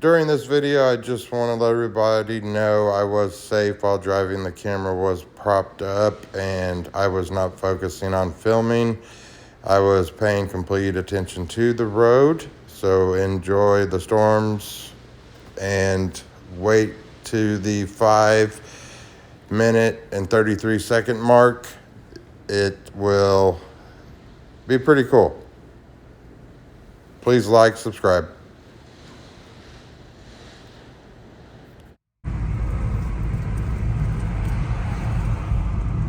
During this video, I just want to let everybody know I was safe while driving. The camera was propped up and I was not focusing on filming. I was paying complete attention to the road. So enjoy the storms and wait to the 5-minute and 33-second mark. It will be pretty cool. Please like, subscribe.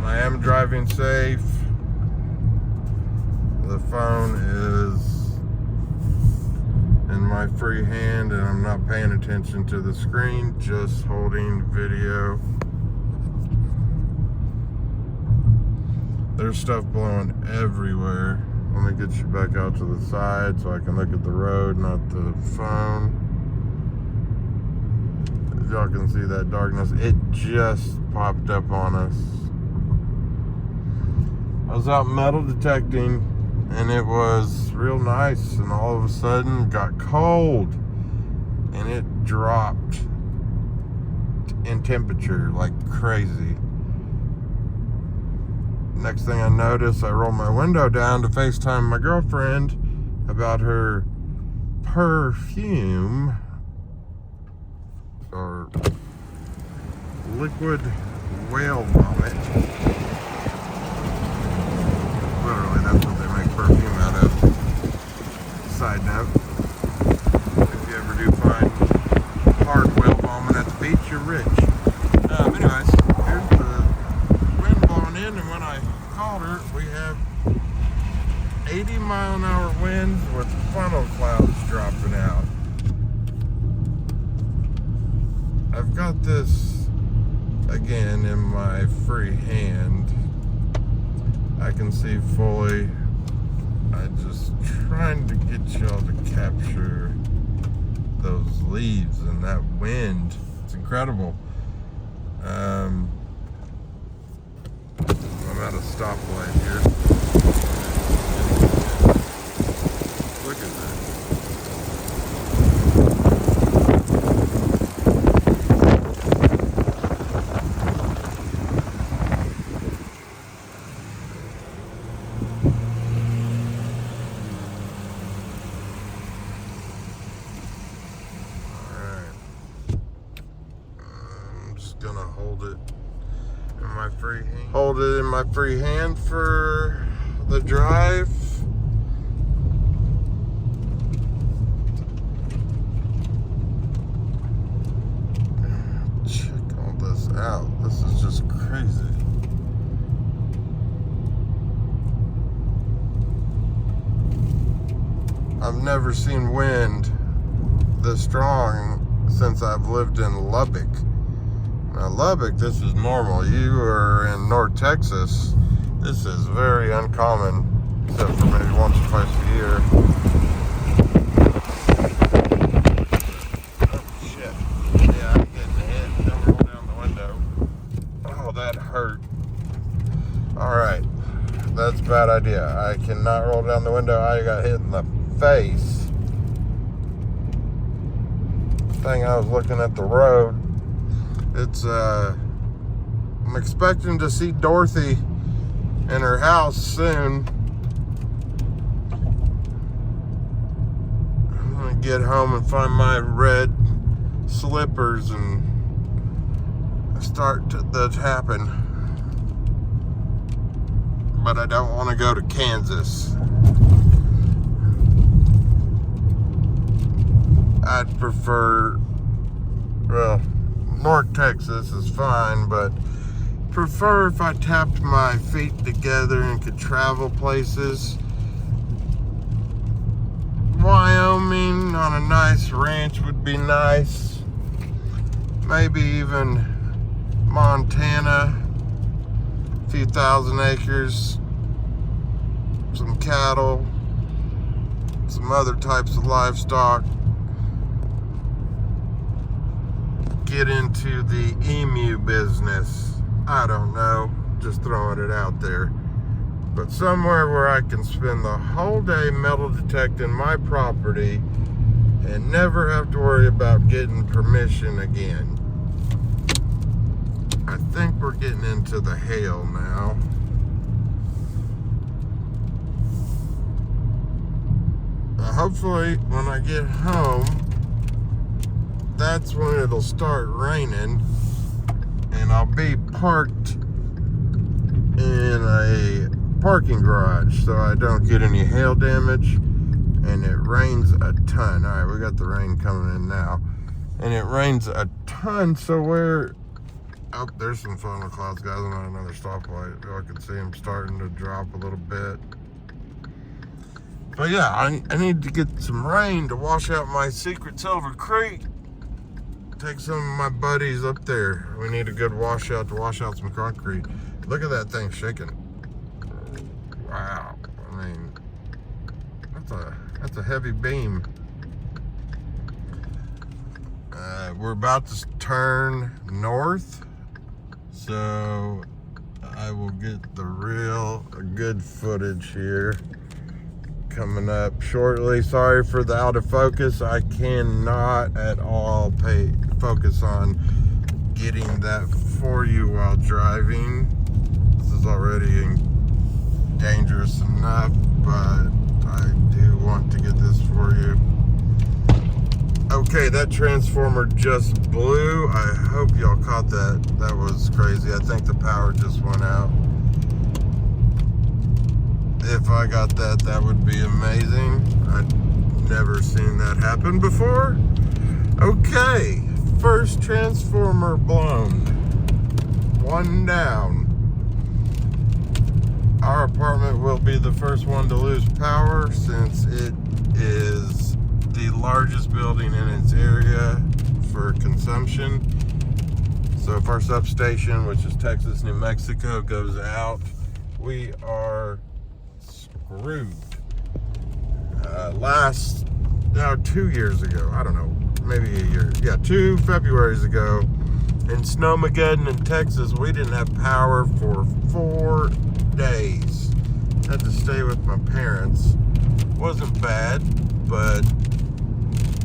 I am driving safe. The phone is in my free hand and I'm not paying attention to the screen, just holding video. There's stuff blowing everywhere. Let me get you back out to the side so I can look at the road, not the phone. As y'all can see that darkness, it just popped up on us. I was out metal detecting and it was real nice, and all of a sudden it got cold and it dropped in temperature like crazy. Next thing I notice, I roll my window down to FaceTime my girlfriend about her perfume or liquid whale vomit. Literally, that's what they make perfume out of. Side note, if you ever do find hard whale vomit at the beach, you're rich. Anyways, here's the wind blowing in, and when I called her, we have 80-mile-an-hour winds with funnel clouds dropping out. I've got this again in my free hand. I can see fully. I'm just trying to get y'all to capture those leaves and that wind. It's incredible. I'm at a stoplight here. Look at that. Gonna hold it in my free hand for the drive. Check all this out. This is just crazy. I've never seen wind this strong since I've lived in Lubbock. Now, Lubbock, this is normal. You are in North Texas. This is very uncommon, except for maybe once or twice a year. Oh, shit. Yeah, I'm getting hit. Don't roll down the window. Oh, that hurt. Alright. That's a bad idea. I cannot roll down the window. I got hit in the face. Thing I was looking at the road. It's, I'm expecting to see Dorothy in her house soon. I'm gonna get home and find my red slippers and start to happen. But I don't want to go to Kansas. I'd prefer, well, North Texas is fine, but prefer if I tapped my feet together and could travel places. Wyoming on a nice ranch would be nice. Maybe even Montana, a few thousand acres, some cattle, some other types of livestock. Get into the emu business. I don't know, just throwing it out there. But somewhere where I can spend the whole day metal detecting my property, and never have to worry about getting permission again. I think we're getting into the hail now. Hopefully when I get home, that's when it'll start raining and I'll be parked in a parking garage so I don't get any hail damage. And it rains a ton. All right, we got the rain coming in now, and it rains a ton, so we're oh, there's some funnel clouds, guys. I'm on another stoplight. I can see them starting to drop a little bit. But yeah, I need to get some rain to wash out my secret Silver Creek. Take some of my buddies up there. We need a good washout to wash out some concrete. Look at that thing shaking. Wow. I mean, that's a heavy beam. We're about to turn north, so I will get the real good footage here coming up shortly. Sorry for the out of focus. I cannot at all focus on getting that for you while driving. This is already dangerous enough, but I do want to get this for you. Okay, that transformer just blew. I hope y'all caught that. That was crazy. I think the power just went out. If I got that, that would be amazing. I've never seen that happen before. Okay, first transformer blown. One down. Our apartment will be the first one to lose power since it is the largest building in its area for consumption. So if our substation, which is Texas, New Mexico, goes out, we are screwed. 2 years ago, I don't know, maybe a year. Yeah, 2 Februarys ago in Snowmageddon in Texas, we didn't have power for 4 days. Had to stay with my parents. Wasn't bad, but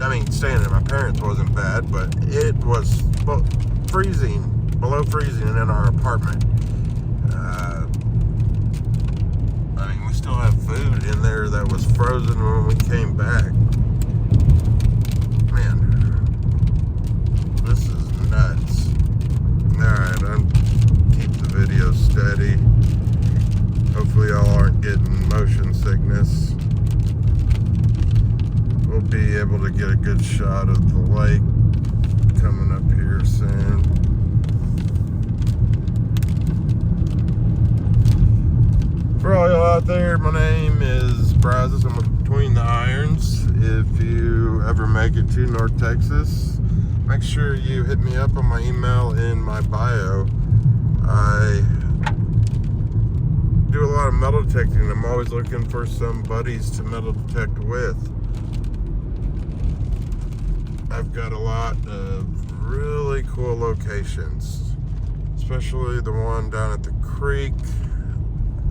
I mean, staying at my parents wasn't bad, but it was freezing, below freezing in our apartment. I mean, we still have food in there that was frozen when we came back. Man, this is nuts. Alright, I'll keep the video steady. Hopefully y'all aren't getting motion sickness. We'll be able to get a good shot of the lake coming up here soon. For all y'all out there, my name is Brazos. I'm with Between the Irons. If you ever make it to North Texas, make sure you hit me up on my email in my bio. I do a lot of metal detecting. I'm always looking for some buddies to metal detect with. I've got a lot of really cool locations, especially the one down at the creek.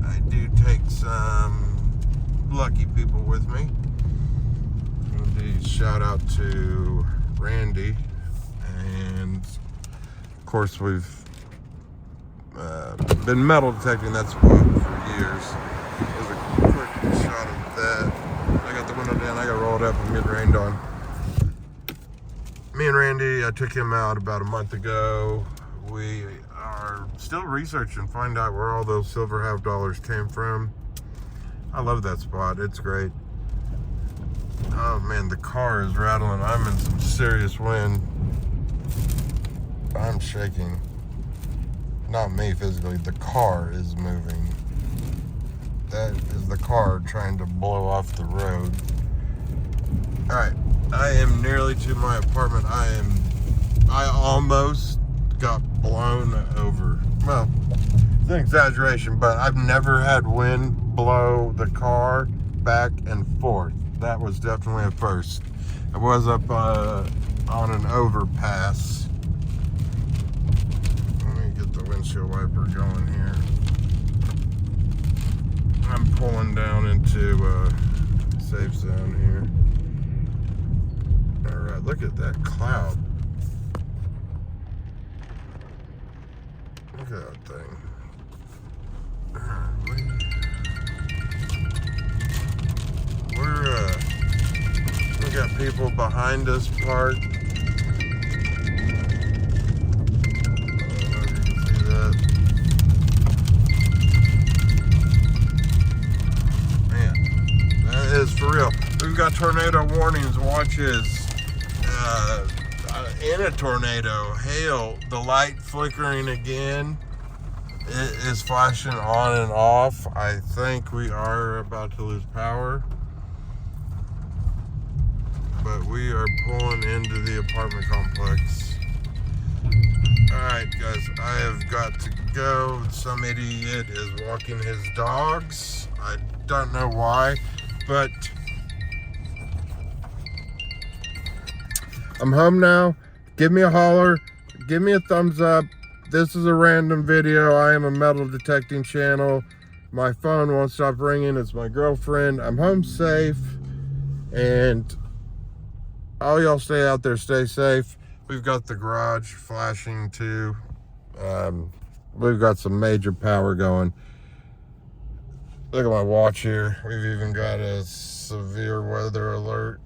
I do take some lucky people with me. Shout out to Randy, and of course we've been metal detecting that spot for years. There's a quick shot of that. I got the window down, I got rolled up and getting rained on. Me and Randy, I took him out about a month ago. We are still researching, find out where all those silver half dollars came from. I love that spot, it's great. Oh man, the car is rattling. I'm in some serious wind. I'm shaking. Not me physically, the car is moving. That is the car trying to blow off the road. Alright, I am nearly to my apartment. I almost got blown over. Well, it's an exaggeration, but I've never had wind blow the car back and forth. That was definitely a first. I was up on an overpass. Let me get the windshield wiper going here. I'm pulling down into a safe zone here. Look at that cloud. Look at that thing. We got people behind us parked. Is for real. We've got tornado warnings, watches, in a tornado, hail, the light flickering again. It is flashing on and off. I think we are about to lose power, but we are pulling into the apartment complex. Alright guys, I have got to go. Some idiot is walking his dogs. I don't know why. But I'm home now. Give me a holler. Give me a thumbs up. This is a random video. I am a metal detecting channel. My phone won't stop ringing. It's my girlfriend. I'm home safe. And all y'all stay out there. Stay safe. We've got the garage flashing too. We've got some major power going. Look at my watch here. We've even got a severe weather alert.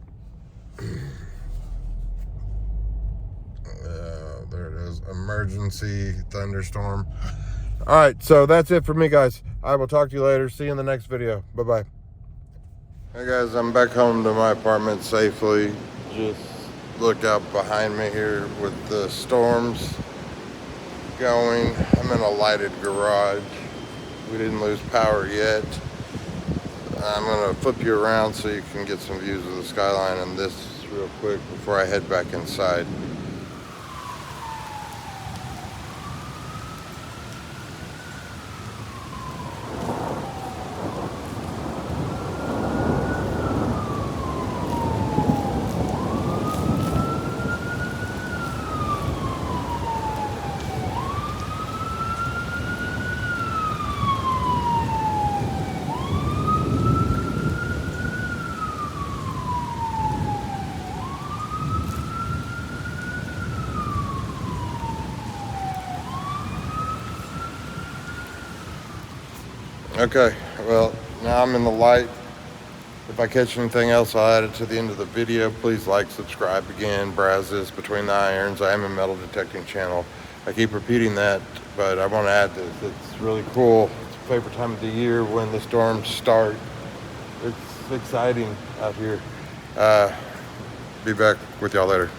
There it is. Emergency thunderstorm. All right, so that's it for me, guys. I will talk to you later. See you in the next video. Bye-bye. Hey, guys. I'm back home to my apartment safely. Just look out behind me here with the storms going. I'm in a lighted garage. We didn't lose power yet. I'm gonna flip you around so you can get some views of the skyline and this real quick before I head back inside. Okay, well, now I'm in the light. If I catch anything else, I'll add it to the end of the video. Please like, subscribe again. Brazos Between the Irons. I am a metal detecting channel. I keep repeating that, but I want to add this. It's really cool. It's a favorite time of the year when the storms start. It's exciting out here. Be back with y'all later.